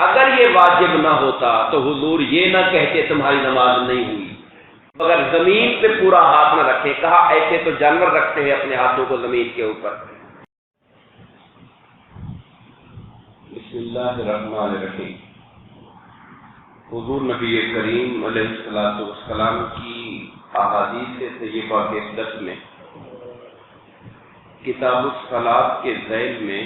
اگر یہ واجب نہ ہوتا تو حضور یہ نہ کہتے تمہاری نماز نہیں ہوئی۔ مگر زمین پہ پورا ہاتھ نہ رکھے، کہا ایسے تو جانور رکھتے ہیں اپنے ہاتھوں کو زمین کے اوپر۔ بسم اللہ الرحمن الرحیم۔ حضور نبی کریم علیہ الصلوۃ والسلام کی احادیث طیبہ کے درس میں کتاب الصلاۃ کے ذیل میں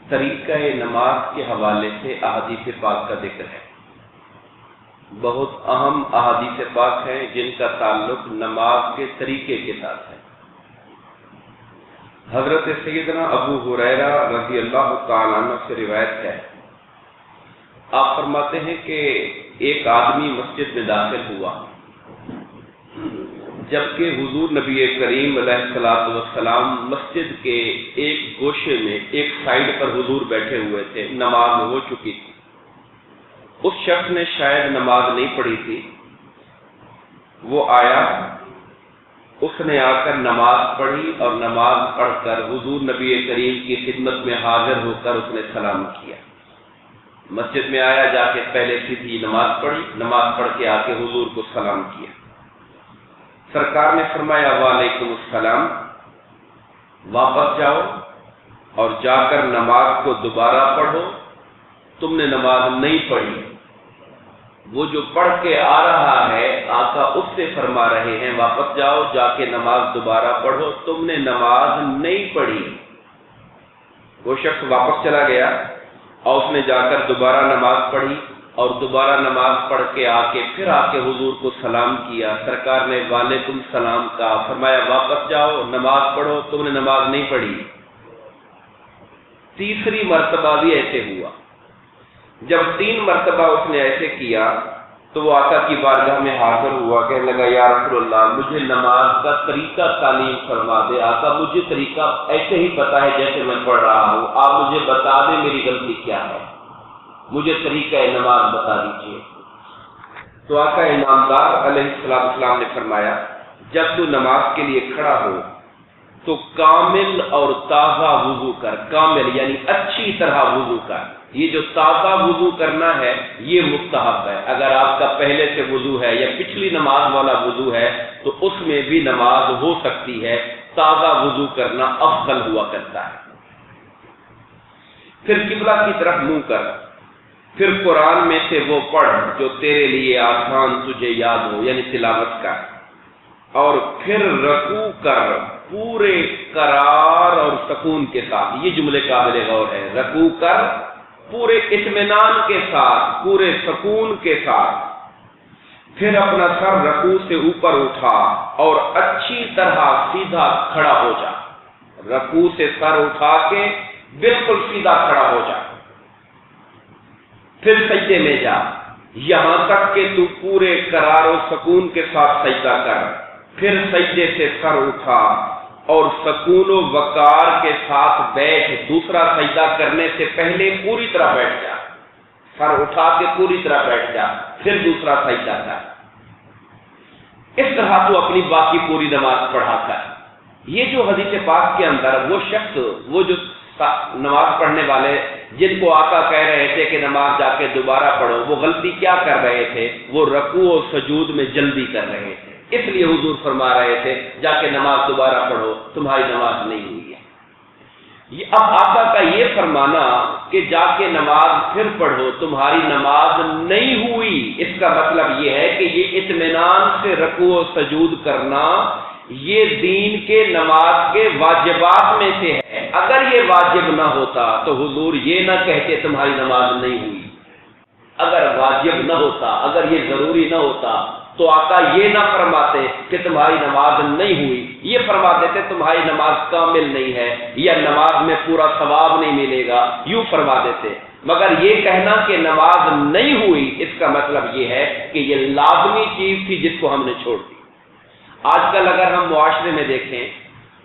طریقہ نماز کے حوالے سے احادیث پاک کا ذکر ہے۔ بہت اہم احادیث پاک ہیں جن کا تعلق نماز کے طریقے کے ساتھ ہے۔ حضرت سیدنا ابو ہریرہ رضی اللہ تعالیٰ عنہ سے روایت ہے، آپ فرماتے ہیں کہ ایک آدمی مسجد میں داخل ہوا جبکہ حضور نبی کریم علیہ الصلوۃ والسلام مسجد کے ایک گوشے میں ایک سائیڈ پر حضور بیٹھے ہوئے تھے، نماز ہو چکی تھی۔ اس شخص نے شاید نماز نہیں پڑھی تھی، وہ آیا، اس نے آ کر نماز پڑھی اور نماز پڑھ کر حضور نبی کریم کی خدمت میں حاضر ہو کر اس نے سلام کیا۔ مسجد میں آیا، جا کے پہلے سیدھی نماز پڑھی، نماز پڑھ کے آ کے حضور کو سلام کیا۔ سرکار نے فرمایا وعلیکم السلام، واپس جاؤ اور جا کر نماز کو دوبارہ پڑھو، تم نے نماز نہیں پڑھی۔ وہ جو پڑھ کے آ رہا ہے آقا اس سے فرما رہے ہیں واپس جاؤ، جا کے نماز دوبارہ پڑھو، تم نے نماز نہیں پڑھی۔ وہ شخص واپس چلا گیا اور اس نے جا کر دوبارہ نماز پڑھی اور دوبارہ نماز پڑھ کے آ کے پھر آ کے حضور کو سلام کیا۔ سرکار نے وعلیکم السلام کہا، فرمایا واپس جاؤ، نماز پڑھو، تم نے نماز نہیں پڑھی۔ تیسری مرتبہ بھی ایسے ہوا۔ جب 3 مرتبہ اس نے ایسے کیا تو وہ آقا کی بارگاہ میں حاضر ہوا، کہنے لگا یا رسول اللہ مجھے نماز کا طریقہ تعلیم فرما دے، آقا مجھے طریقہ ایسے ہی پتا ہے جیسے میں پڑھ رہا ہوں، آپ مجھے بتا دیں میری غلطی کیا ہے، مجھے طریقہ نماز بتا دیجیے۔ تو آقا انعامدار علیہ السلام نے فرمایا جب تو نماز کے لیے کھڑا ہو تو کامل اور تازہ وضو کر، کامل یعنی اچھی طرح وضو کر۔ یہ جو تازہ وضو کرنا ہے یہ مستحب ہے، اگر آپ کا پہلے سے وضو ہے یا پچھلی نماز والا وضو ہے تو اس میں بھی نماز ہو سکتی ہے، تازہ وضو کرنا افضل ہوا کرتا ہے۔ پھر قبلہ کی طرف منہ کر، پھر قرآن میں سے وہ پڑھ جو تیرے لیے آسان تجھے یاد ہو، یعنی تلاوت کر، اور پھر رکوع کر پورے قرار اور سکون کے ساتھ۔ یہ جملے قابل غور ہے، رکوع کر پورے اطمینان کے ساتھ، پورے سکون کے ساتھ، پھر اپنا سر رکوع سے اوپر اٹھا اور اچھی طرح سیدھا کھڑا ہو جا۔ رکوع سے سر اٹھا کے بالکل سیدھا کھڑا ہو جا، پھر سجدے میں جا یہاں تک کہ تو پورے قرار و سکون کے ساتھ سجدہ کر، پھر سجدے سے سر اٹھا اور سکون و وقار کے ساتھ بیٹھ، دوسرا سجدہ کرنے سے پہلے پوری طرح بیٹھ جا، سر اٹھا کے پوری طرح بیٹھ جا، پھر دوسرا سجدہ کر۔ اس طرح تو اپنی باقی پوری نماز پڑھا کر۔ یہ جو حدیث پاک کے اندر وہ شخص، وہ جو نماز پڑھنے والے جن کو آقا کہہ رہے تھے کہ نماز جا کے دوبارہ پڑھو، وہ غلطی کیا کر رہے تھے؟ وہ رکوع و سجود میں جلدی کر رہے تھے، اس لیے حضور فرما رہے تھے جا کے نماز دوبارہ پڑھو، تمہاری نماز نہیں ہوئی ہے۔ اب آقا کا یہ فرمانا کہ جا کے نماز پھر پڑھو تمہاری نماز نہیں ہوئی، اس کا مطلب یہ ہے کہ یہ اطمینان سے رکوع و سجود کرنا یہ دین کے نماز کے واجبات میں سے ہے۔ اگر یہ واجب نہ ہوتا تو حضور یہ نہ کہتے تمہاری نماز نہیں ہوئی۔ اگر واجب نہ ہوتا، اگر یہ ضروری نہ ہوتا تو آقا یہ نہ فرماتے کہ تمہاری نماز نہیں ہوئی، یہ فرما دیتے تمہاری نماز کامل نہیں ہے یا نماز میں پورا ثواب نہیں ملے گا، یوں فرما دیتے۔ مگر یہ کہنا کہ نماز نہیں ہوئی، اس کا مطلب یہ ہے کہ یہ لازمی چیز تھی جس کو ہم نے چھوڑ دی۔ آج کل اگر ہم معاشرے میں دیکھیں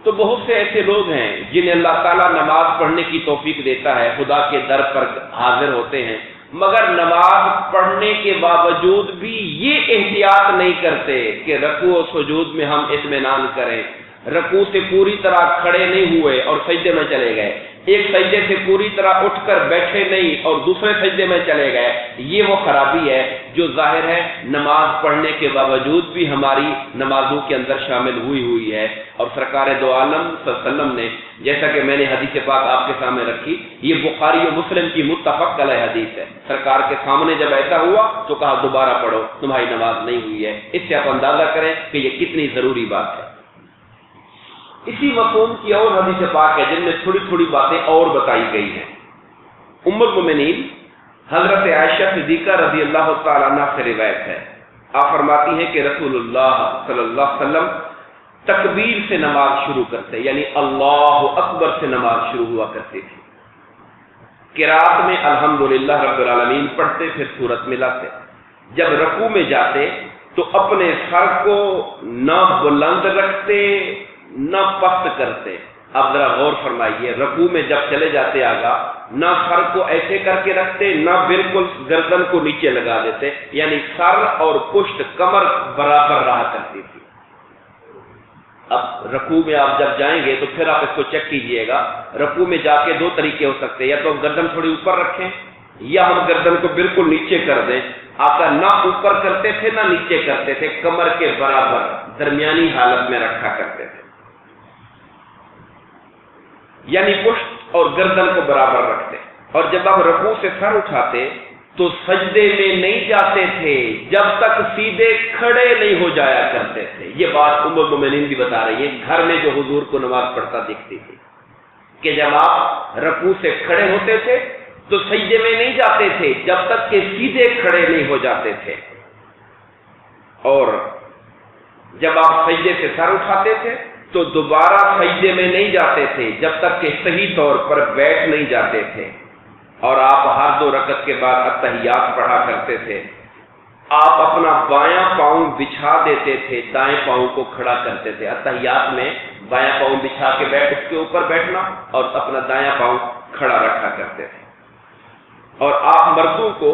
تو بہت سے ایسے لوگ ہیں جنہیں اللہ تعالیٰ نماز پڑھنے کی توفیق دیتا ہے، خدا کے در پر حاضر ہوتے ہیں، مگر نماز پڑھنے کے باوجود بھی یہ احتیاط نہیں کرتے کہ رکوع و سجود میں ہم اطمینان کریں، رکوع سے پوری طرح کھڑے نہیں ہوئے اور سجدے میں چلے گئے، ایک سجدے سے پوری طرح اٹھ کر بیٹھے نہیں اور دوسرے سجدے میں چلے گئے، یہ وہ خرابی ہے جو ظاہر ہے نماز پڑھنے کے باوجود بھی ہماری نمازوں کے اندر شامل ہوئی ہے۔ اور سرکار دو عالم صلی اللہ علیہ وسلم نے، جیسا کہ میں نے حدیث پاک آپ کے سامنے رکھی، یہ بخاری و مسلم کی متفق علیہ حدیث ہے، سرکار کے سامنے جب ایسا ہوا تو کہا دوبارہ پڑھو، تمہاری نماز نہیں ہوئی ہے۔ اس سے آپ اندازہ کریں کہ یہ کتنی ضروری بات ہے۔ اسی مفہوم کی اور حدیث پاک ہے جن میں تھوڑی تھوڑی باتیں اور بتائی گئی ہیں۔ ام المومنین حضرت عائشہ صدیقہ رضی اللہ تعالیٰ عنہ سے روایت ہے، آپ فرماتی ہیں کہ رسول اللہ صلی اللہ علیہ وسلم تکبیر سے نماز شروع کرتے، یعنی اللہ اکبر سے نماز شروع ہوا کرتے تھے۔ قرات میں الحمدللہ رب العالمین پڑھتے، پھر سورت ملاتے۔ جب رکوع میں جاتے تو اپنے سر کو نہ بلند رکھتے نہ پست کرتے۔ اب ذرا غور فرمائیے، رکوع میں جب چلے جاتے آگا، نہ سر کو ایسے کر کے رکھتے نہ بالکل گردن کو نیچے لگا دیتے، یعنی سر اور پشت کمر برابر رہا کرتی تھی۔ اب رکوع میں آپ جب جائیں گے تو پھر آپ اس کو چیک کیجئے گا، رکوع میں جا کے دو طریقے ہو سکتے ہیں، یا تو ہم گردن تھوڑی اوپر رکھیں یا ہم گردن کو بالکل نیچے کر دیں۔ آقا نہ اوپر کرتے تھے نہ نیچے کرتے تھے، کمر کے برابر درمیانی حالت میں رکھا کرتے تھے، یعنی پشت اور گردن کو برابر رکھتے۔ اور جب آپ رکوع سے سر اٹھاتے تو سجدے میں نہیں جاتے تھے جب تک سیدھے کھڑے نہیں ہو جایا کرتے تھے۔ یہ بات ام المومنین بھی بتا رہی ہے، گھر میں جو حضور کو نماز پڑھتا دکھتی تھی کہ جب آپ رکوع سے کھڑے ہوتے تھے تو سجدے میں نہیں جاتے تھے جب تک کہ سیدھے کھڑے نہیں ہو جاتے تھے، اور جب آپ سجدے سے سر اٹھاتے تھے تو دوبارہ سجدے میں نہیں جاتے تھے جب تک کہ صحیح طور پر بیٹھ نہیں جاتے تھے، اور آپ ہر دو رکعت کے بعد اتحیات پڑھا کرتے تھے۔ آپ اپنا بایاں پاؤں بچھا دیتے تھے، دائیں پاؤں کو کھڑا کرتے تھے۔ اتحیات میں بایاں پاؤں بچھا کے اس کے اوپر بیٹھنا اور اپنا دایاں پاؤں کھڑا رکھا کرتے تھے۔ اور آپ مردوں کو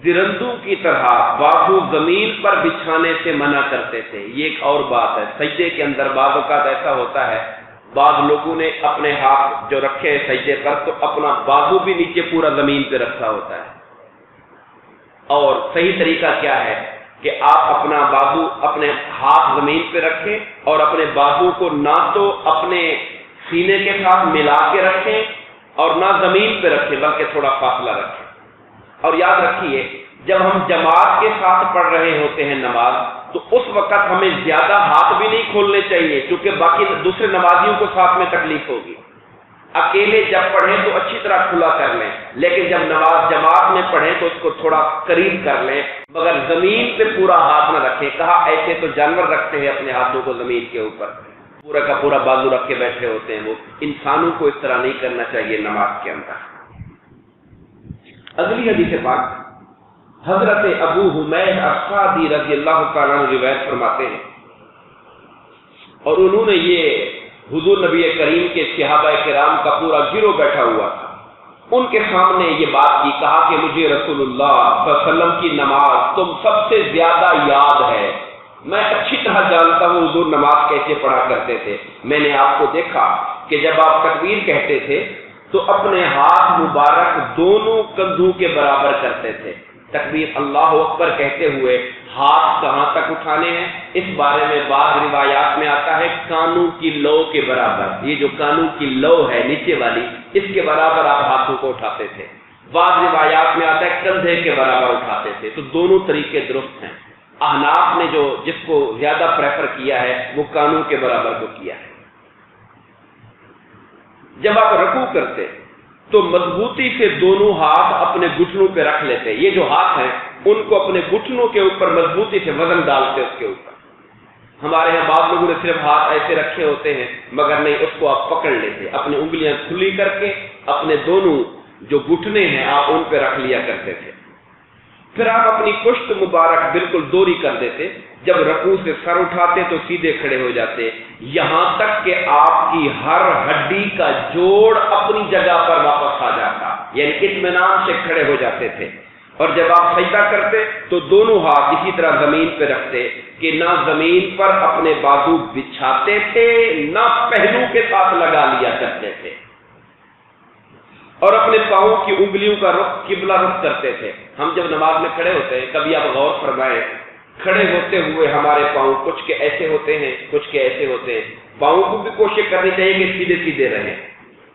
درندوں کی طرح بازو زمین پر بچھانے سے منع کرتے تھے۔ یہ ایک اور بات ہے، سجدے کے اندر بعض اوقات ایسا ہوتا ہے، بعض لوگوں نے اپنے ہاتھ جو رکھے ہیں سجدے پر تو اپنا بازو بھی نیچے پورا زمین پہ رکھا ہوتا ہے، اور صحیح طریقہ کیا ہے کہ آپ اپنا بازو، اپنے ہاتھ زمین پہ رکھیں اور اپنے بازو کو نہ تو اپنے سینے کے ساتھ ملا کے رکھیں اور نہ زمین پہ رکھیں، بلکہ تھوڑا فاصلہ رکھیں۔ اور یاد رکھیے، جب ہم جماعت کے ساتھ پڑھ رہے ہوتے ہیں نماز تو اس وقت ہمیں زیادہ ہاتھ بھی نہیں کھولنے چاہیے، کیونکہ باقی دوسرے نمازیوں کو ساتھ میں تکلیف ہوگی۔ اکیلے جب پڑھیں تو اچھی طرح کھلا کر لیں، لیکن جب نماز جماعت میں پڑھیں تو اس کو تھوڑا قریب کر لیں، مگر زمین پہ پورا ہاتھ نہ رکھیں۔ کہا ایسے تو جانور رکھتے ہیں اپنے ہاتھوں کو زمین کے اوپر، پورا کا پورا بازو رکھ کے بیٹھے ہوتے ہیں، وہ انسانوں کو اس طرح نہیں کرنا چاہیے نماز کے اندر۔ اگلی حدیث پاک حضرت ابو حمید الصاعدی رضی اللہ تعالیٰ عنہ روایت فرماتے ہیں، اور انہوں نے یہ حضور نبی کریم کے صحابہ کرام کا پورا گروہ بیٹھا ہوا تھا، ان کے سامنے یہ بات کی، کہا کہ مجھے رسول اللہ صلی اللہ علیہ وسلم کی نماز تم سب سے زیادہ یاد ہے، میں اچھی طرح جانتا ہوں حضور نماز کیسے پڑھا کرتے تھے۔ میں نے آپ کو دیکھا کہ جب آپ تکبیر کہتے تھے تو اپنے ہاتھ مبارک دونوں کندھوں کے برابر کرتے تھے۔ تکبیر اللہ اکبر کہتے ہوئے ہاتھ کہاں تک اٹھانے ہیں، اس بارے میں بعض روایات میں آتا ہے کانوں کی لو کے برابر، یہ جو کانوں کی لو ہے نیچے والی، اس کے برابر آپ ہاتھوں کو اٹھاتے تھے۔ بعض روایات میں آتا ہے کندھے کے برابر اٹھاتے تھے۔ تو دونوں طریقے درست ہیں۔ احناف نے جس کو زیادہ پریفر کیا ہے وہ کانوں کے برابر کو کیا ہے۔ جب آپ رکوع کرتے تو مضبوطی سے دونوں ہاتھ اپنے گھٹنوں پہ رکھ لیتے، یہ جو ہاتھ ہیں ان کو اپنے گھٹنوں کے اوپر مضبوطی سے وزن ڈالتے اس کے اوپر۔ ہمارے یہاں بعض لوگوں نے صرف ہاتھ ایسے رکھے ہوتے ہیں، مگر نہیں، اس کو آپ پکڑ لیتے، اپنی انگلیاں کھلی کر کے اپنے دونوں جو گھٹنے ہیں آپ ان پہ رکھ لیا کرتے تھے۔ پھر آپ اپنی پشت مبارک بالکل دوری کر دیتے، جب رکوع سے سر اٹھاتے تو سیدھے کھڑے ہو جاتے، یہاں تک کہ آپ کی ہر ہڈی کا جوڑ اپنی جگہ پر واپس آ جاتا، یعنی اطمینان سے کھڑے ہو جاتے تھے۔ اور جب آپ سجدہ کرتے تو دونوں ہاتھ اسی طرح زمین پہ رکھتے کہ نہ زمین پر اپنے بازو بچھاتے تھے نہ پہلو کے ساتھ لگا لیا کرتے تھے۔ اور اپنے پاؤں کی انگلیوں کا رخ قبلہ رخ کرتے تھے۔ ہم جب نماز میں کھڑے ہوتے ہیں، کبھی آپ غور فرمائیں، کھڑے ہوتے ہوئے ہمارے پاؤں کچھ کے ایسے ہوتے ہیں، کچھ کے ایسے ہوتے ہیں۔ پاؤں کو بھی کوشش کرنی چاہیے کہ سیدھے سیدھے رہیں،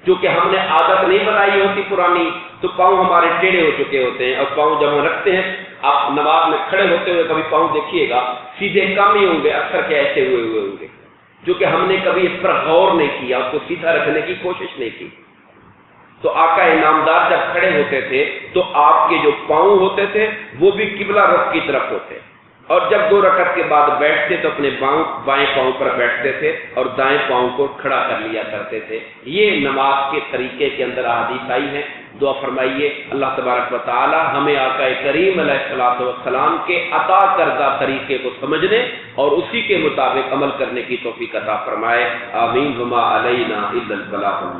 کیونکہ ہم نے عادت نہیں بنائی ہوتی پرانی، تو پاؤں ہمارے ٹیڑھے ہو چکے ہوتے ہیں۔ اور پاؤں جب ہم رکھتے ہیں، آپ نماز میں کھڑے ہوتے ہوئے کبھی پاؤں دیکھیے گا، سیدھے کم ہی ہوں گے، اکثر کے ایسے ہوئے ہوں گے، کیونکہ ہم نے کبھی اس پر غور نہیں کیا، اس کو سیدھا رکھنے کی کوشش نہیں کی۔ تو آقا انعامدار جب کھڑے ہوتے تھے تو آپ کے جو پاؤں ہوتے تھے وہ بھی قبلہ رخ کی طرف ہوتے، اور جب 2 رکعت کے بعد بیٹھتے تو اپنے بائیں پاؤں پر بیٹھتے تھے اور دائیں پاؤں کو کھڑا کر لیا کرتے تھے۔ یہ نماز کے طریقے کے اندر احادیث آئی ہیں۔ دعا فرمائیے اللہ تبارک و تعالی ہمیں آقا کریم علیہ الصلوۃ والسلام کے عطا کردہ طریقے کو سمجھنے اور اسی کے مطابق عمل کرنے کی توفیق عطا فرمائے۔ آمین۔ وما علینا الا البلاغ۔